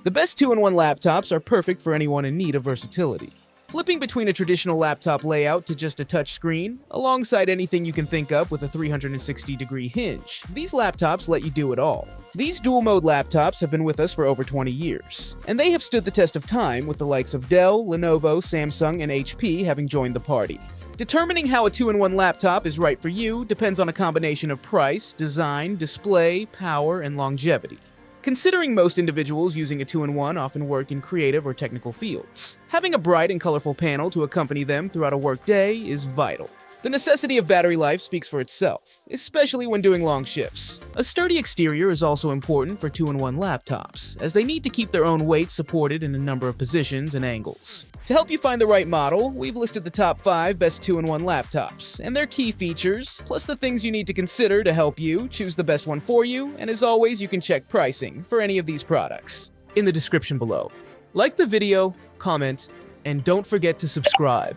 The best 2-in-1 laptops are perfect for anyone in need of versatility. Flipping between a traditional laptop layout to just a touchscreen, alongside anything you can think of with a 360-degree hinge, these laptops let you do it all. These dual-mode laptops have been with us for over 20 years, and they have stood the test of time with the likes of Dell, Lenovo, Samsung, and HP having joined the party. Determining how a 2-in-1 laptop is right for you depends on a combination of price, design, display, power, and longevity. Considering most individuals using a 2-in-1 often work in creative or technical fields, having a bright and colorful panel to accompany them throughout a workday is vital. The necessity of battery life speaks for itself, especially when doing long shifts. A sturdy exterior is also important for 2-in-1 laptops, as they need to keep their own weight supported in a number of positions and angles. To help you find the right model, we've listed the top 5 best 2-in-1 laptops, and their key features, plus the things you need to consider to help you choose the best one for you, and as always, you can check pricing for any of these products in the description below. Like the video, comment, and don't forget to subscribe.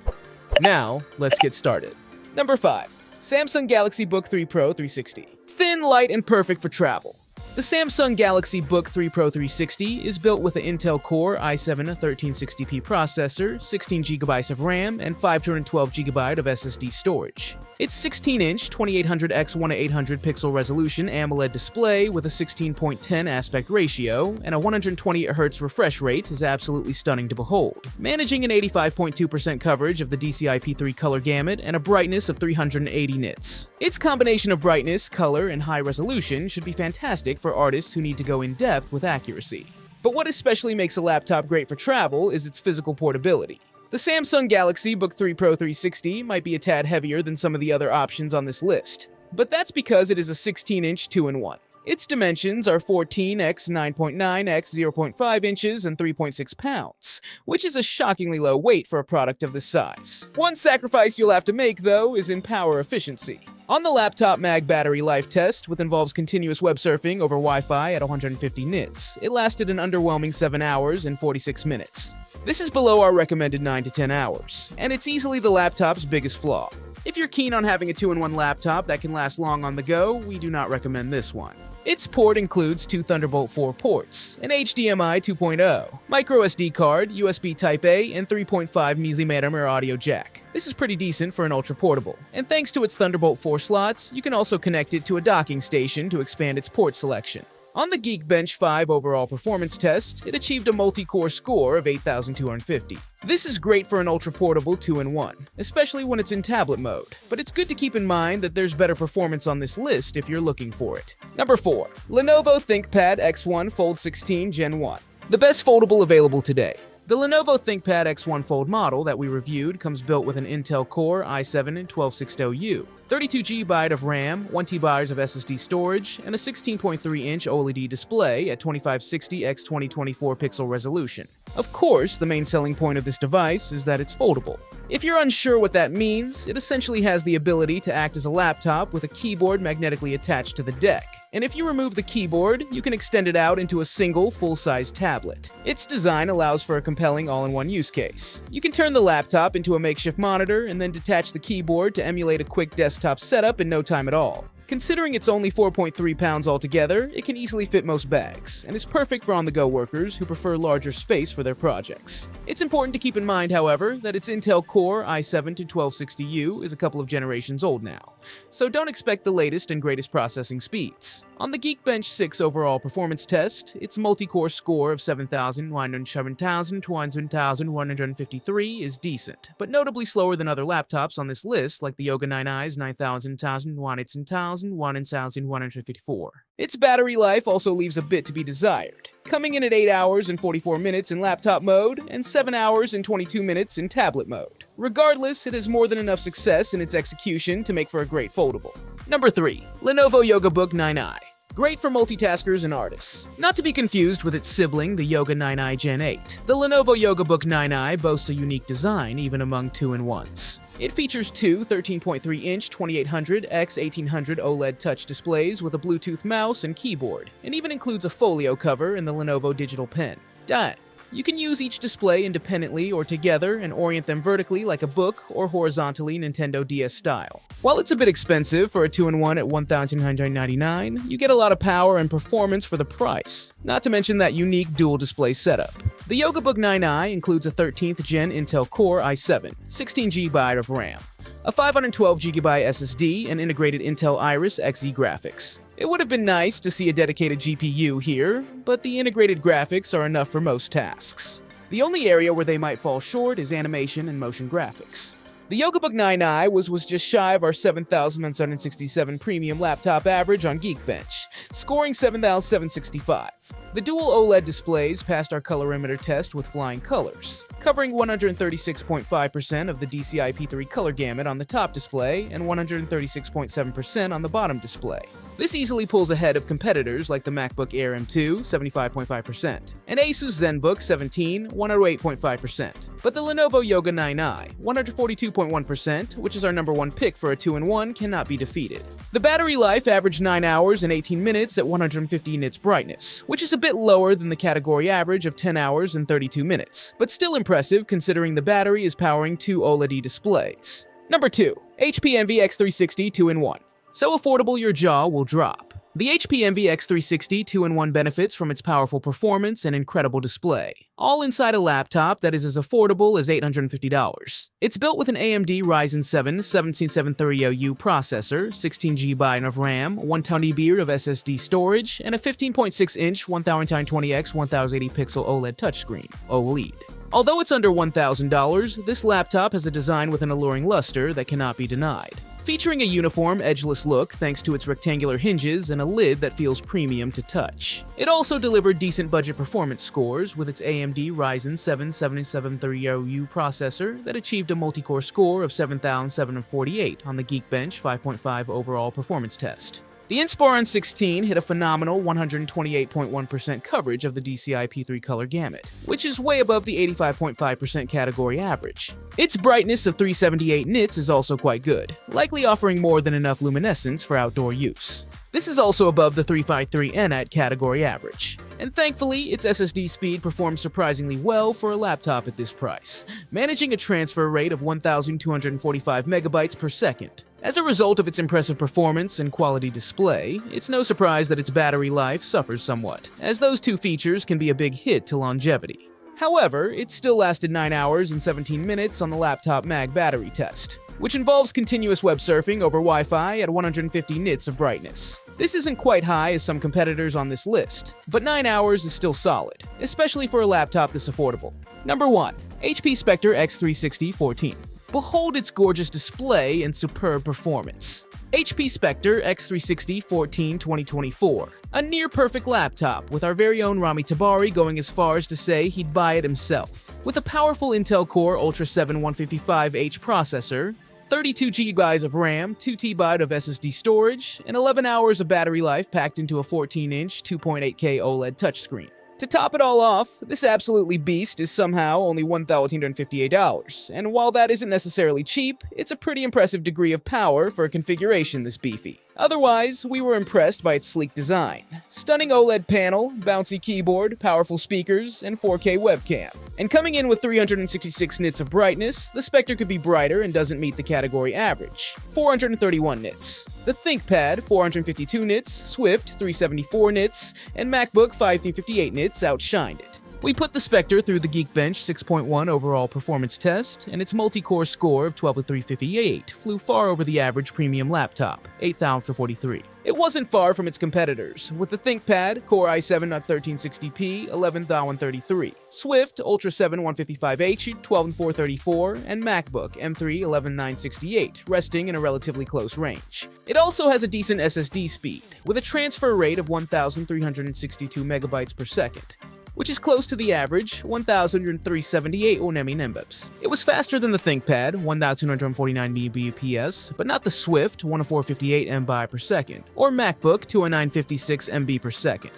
Now, let's get started. Number 5. Samsung Galaxy Book 3 Pro 360. Thin, light, and perfect for travel. The Samsung Galaxy Book 3 Pro 360 is built with an Intel Core i7 1360p processor, 16GB of RAM, and 512GB of SSD storage. Its 16-inch 2800x1800 pixel resolution AMOLED display with a 16:10 aspect ratio and a 120Hz refresh rate is absolutely stunning to behold, managing an 85.2% coverage of the DCI-P3 color gamut and a brightness of 380 nits. Its combination of brightness, color, and high resolution should be fantastic for artists who need to go in depth with accuracy. But what especially makes a laptop great for travel is its physical portability. The Samsung Galaxy Book 3 Pro 360 might be a tad heavier than some of the other options on this list, but that's because it is a 16-inch 2-in-1. Its dimensions are 14 x 9.9 x 0.5 inches and 3.6 pounds, which is a shockingly low weight for a product of this size. One sacrifice you'll have to make, though, is in power efficiency. On the laptop mag battery life test, which involves continuous web surfing over Wi-Fi at 150 nits, it lasted an underwhelming 7 hours and 46 minutes. This is below our recommended 9 to 10 hours, and it's easily the laptop's biggest flaw. If you're keen on having a 2-in-1 laptop that can last long on the go, we do not recommend this one. Its port includes 2 Thunderbolt 4 ports, an HDMI 2.0, microSD card, USB Type-A, and 3.5mm audio jack. This is pretty decent for an ultra-portable, and thanks to its Thunderbolt 4 slots, you can also connect it to a docking station to expand its port selection. On the Geekbench 5 overall performance test, it achieved a multi-core score of 8,250. This is great for an ultra-portable 2-in-1, especially when it's in tablet mode, but it's good to keep in mind that there's better performance on this list if you're looking for it. Number 4. Lenovo ThinkPad X1 Fold 16 Gen 1. The best foldable available today. The Lenovo ThinkPad X1 Fold model that we reviewed comes built with an Intel Core i7 1260U, 32GB of RAM, 1TB of SSD storage, and a 16.3-inch OLED display at 2560x2024 pixel resolution. Of course, the main selling point of this device is that it's foldable. If you're unsure what that means, it essentially has the ability to act as a laptop with a keyboard magnetically attached to the deck. And if you remove the keyboard, you can extend it out into a single, full-size tablet. Its design allows for a compelling all-in-one use case. You can turn the laptop into a makeshift monitor and then detach the keyboard to emulate a quick desktop setup in no time at all. Considering it's only 4.3 pounds altogether, it can easily fit most bags, and is perfect for on-the-go workers who prefer larger space for their projects. It's important to keep in mind, however, that its Intel Core i7 1260U is a couple of generations old now, so don't expect the latest and greatest processing speeds. On the Geekbench 6 overall performance test, its multi-core score of 7,107,153 is decent, but notably slower than other laptops on this list like the Yoga 9i's 9,000, 1,154. Its battery life also leaves a bit to be desired, coming in at 8 hours and 44 minutes in laptop mode and 7 hours and 22 minutes in tablet mode. Regardless, it has more than enough success in its execution to make for a great foldable. Number 3. Lenovo YogaBook 9i. Great for multitaskers and artists. Not to be confused with its sibling, the Yoga 9i Gen 8. The Lenovo YogaBook 9i boasts a unique design even among 2-in-1s. It features two 13.3-inch 2800x1800 OLED touch displays with a Bluetooth mouse and keyboard, and even includes a folio cover in the Lenovo Digital Pen. You can use each display independently or together and orient them vertically like a book or horizontally Nintendo DS style. While it's a bit expensive for a 2-in-1 at $1,999, you get a lot of power and performance for the price, not to mention that unique dual display setup. The YogaBook 9i includes a 13th Gen Intel Core i7, 16GB of RAM, a 512GB SSD, and integrated Intel Iris Xe graphics. It would have been nice to see a dedicated GPU here, but the integrated graphics are enough for most tasks. The only area where they might fall short is animation and motion graphics. The YogaBook 9i was just shy of our 7,767 premium laptop average on Geekbench, scoring 7,765. The dual OLED displays passed our colorimeter test with flying colors, covering 136.5% of the DCI-P3 color gamut on the top display and 136.7% on the bottom display. This easily pulls ahead of competitors like the MacBook Air M2, 75.5%, and Asus ZenBook 17, 108.5%. But the Lenovo Yoga 9i, 142.1%, which is our #1 pick for a 2-in-1, cannot be defeated. The battery life averaged 9 hours and 18 minutes at 150 nits brightness, which is a bit lower than the category average of 10 hours and 32 minutes, but still impressive considering the battery is powering 2 OLED displays. Number 2. HP Envy X360 2-in-1. So affordable your jaw will drop. The HP Envy X360 2-in-1 benefits from its powerful performance and incredible display, all inside a laptop that is as affordable as $850. It's built with an AMD Ryzen 7 17730U processor, 16GB of RAM, 1TB of SSD storage, and a 15.6-inch 1920x 1080 pixel OLED touchscreen, OLED. Although it's under $1,000, this laptop has a design with an alluring luster that cannot be denied. Featuring a uniform, edgeless look thanks to its rectangular hinges and a lid that feels premium to touch. It also delivered decent budget performance scores with its AMD Ryzen 7 7730U processor that achieved a multi-core score of 7,748 on the Geekbench 5.5 overall performance test. The Inspiron 16 hit a phenomenal 128.1% coverage of the DCI-P3 color gamut, which is way above the 85.5% category average. Its brightness of 378 nits is also quite good, likely offering more than enough luminescence for outdoor use. This is also above the 353 NAT category average, and thankfully, its SSD speed performs surprisingly well for a laptop at this price, managing a transfer rate of 1,245 megabytes per second. As a result of its impressive performance and quality display, it's no surprise that its battery life suffers somewhat, as those two features can be a big hit to longevity. However, it still lasted 9 hours and 17 minutes on the laptop mag battery test, which involves continuous web surfing over Wi-Fi at 150 nits of brightness. This isn't quite high as some competitors on this list, but 9 hours is still solid, especially for a laptop this affordable. Number 1. HP Spectre X360 14. Behold its gorgeous display and superb performance. HP Spectre X360 14 2024. A near-perfect laptop, with our very own Rami Tabari going as far as to say he'd buy it himself. With a powerful Intel Core Ultra 7 155H processor, 32 GB of RAM, 2 TB of SSD storage, and 11 hours of battery life packed into a 14-inch 2.8K OLED touchscreen. To top it all off, this absolutely beast is somehow only $1,858, and while that isn't necessarily cheap, it's a pretty impressive degree of power for a configuration this beefy. Otherwise, we were impressed by its sleek design. Stunning OLED panel, bouncy keyboard, powerful speakers, and 4K webcam. And coming in with 366 nits of brightness, the Spectre could be brighter and doesn't meet the category average, 431 nits. The ThinkPad, 452 nits, Swift, 374 nits, and MacBook 5358 nits outshined it. We put the Spectre through the Geekbench 6.1 overall performance test, and its multi-core score of 12,358 flew far over the average premium laptop, 8,043. It wasn't far from its competitors, with the ThinkPad, Core i7 at 1360p, 11,133, Swift, Ultra 7 155H, 12,434, and MacBook M3 11,968, resting in a relatively close range. It also has a decent SSD speed, with a transfer rate of 1,362 megabytes per second, which is close to the average, 1,378 Mbps. It was faster than the ThinkPad, 1,249 Mbps, but not the Swift, 1,458 MB per second, or MacBook, 2,956 MB per second.